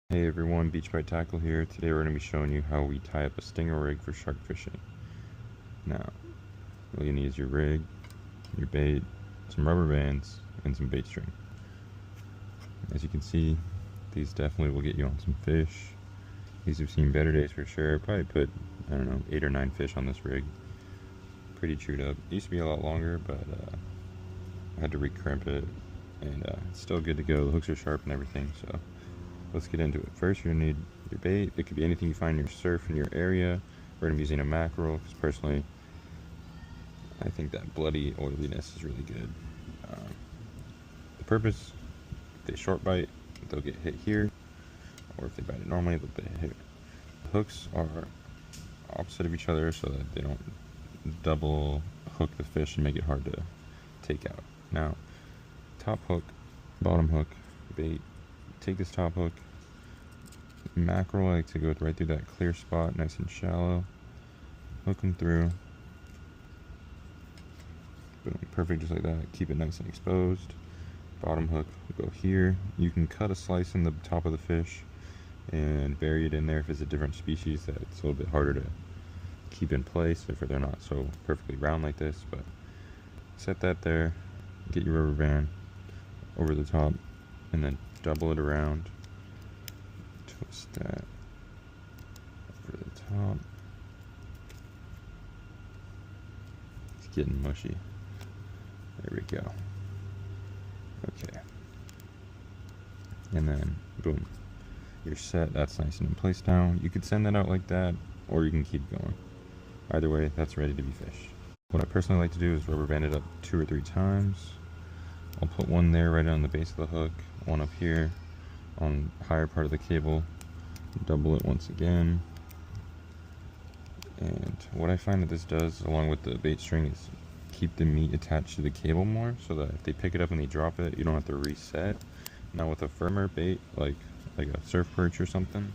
Hey everyone, Beach Bite Tackle here. Today we're going to be showing you how we tie up a stinger rig for shark fishing. Now, all you need is your rig, your bait, some rubber bands, and some bait string. As you can see, these definitely will get you on some fish. These have seen better days for sure. Probably put, 8 or 9 fish on this rig. Pretty chewed up. It used to be a lot longer, but I had to recrimp it, and it's still good to go. The hooks are sharp and everything, so let's get into it. First, you're going to need your bait. It could be anything you find in your surf in your area. We're going to be using a mackerel because personally, I think that bloody oiliness is really good. The purpose, if they short bite, they'll get hit here, or if they bite it normally, they'll get hit. The hooks are opposite of each other so that they don't double hook the fish and make it hard to take out. Now, top hook, bottom hook, bait. Take this top hook, mackerel, I like to go right through that clear spot, nice and shallow, hook them through, boom, perfect, just like that. Keep it nice and exposed. Bottom hook will go here. You can cut a slice in the top of the fish and bury it in there if it's a different species that it's a little bit harder to keep in place if they're not so perfectly round like this. But set that there, get your rubber band over the top, and then double it around, twist that over the top. It's getting mushy. There we go. Okay. And then, boom. You're set. That's nice and in place now. You could send that out like that, or you can keep going. Either way, that's ready to be fished. What I personally like to do is rubber band it up 2 or 3 times. I'll put one there right on the base of the hook, one up here on the higher part of the cable, double it once again. And what I find that this does, along with the bait string, is keep the meat attached to the cable more, so that if they pick it up and they drop it, you don't have to reset. Now with a firmer bait, like a surf perch or something,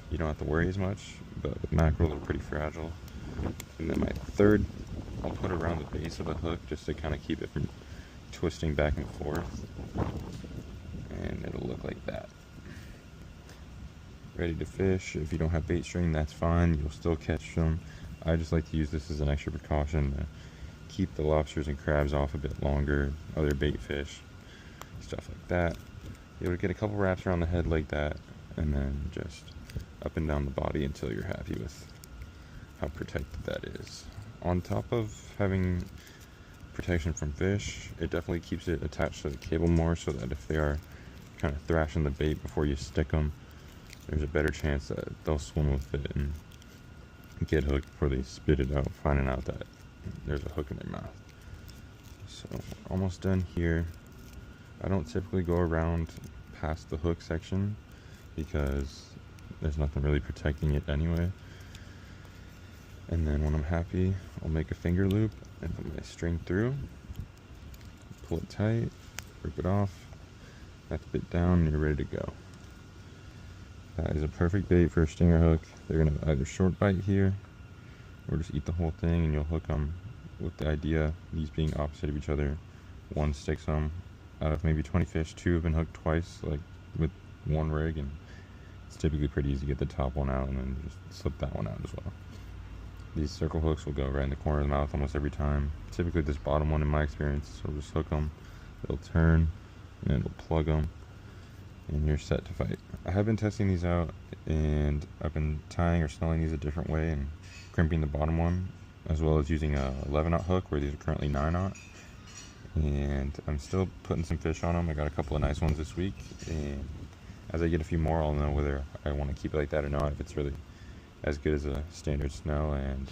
you don't have to worry as much, but with mackerel, they're pretty fragile. And then my third, I'll put around the base of the hook just to kind of keep it from twisting back and forth, and it'll look like that. Ready to fish. If you don't have bait string, that's fine, you'll still catch them. I just like to use this as an extra precaution to keep the lobsters and crabs off a bit longer, other bait fish, stuff like that. You would get a couple wraps around the head like that, and then just up and down the body until you're happy with how protected that is. On top of having protection from fish, it definitely keeps it attached to the cable more, so that if they are kind of thrashing the bait before you stick them, there's a better chance that they'll swim with it and get hooked before they spit it out, finding out that there's a hook in their mouth. So almost done here. I don't typically go around past the hook section because there's nothing really protecting it anyway. And then when I'm happy, I'll make a finger loop and put my string through, pull it tight, rip it off, that bit down, and you're ready to go. That is a perfect bait for a stinger hook. They're going to either short bite here or just eat the whole thing, and you'll hook them with the idea, these being opposite of each other. One sticks them. Out of maybe 20 fish, 2 have been hooked twice, like with one rig, and it's typically pretty easy to get the top one out and then just slip that one out as well. These circle hooks will go right in the corner of the mouth almost every time. Typically this bottom one, in my experience, so just hook them, they'll turn, and it'll plug them, and you're set to fight. I have been testing these out, and I've been tying or snelling these a different way and crimping the bottom one, as well as using a 11-aught hook, where these are currently 9-aught. And I'm still putting some fish on them. I got a couple of nice ones this week, and as I get a few more, I'll know whether I want to keep it like that or not, if it's really as good as a standard snell, and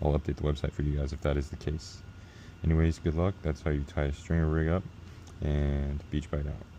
I'll update the website for you guys if that is the case. Anyways, good luck. That's how you tie a stringer rig up, and beach bite out.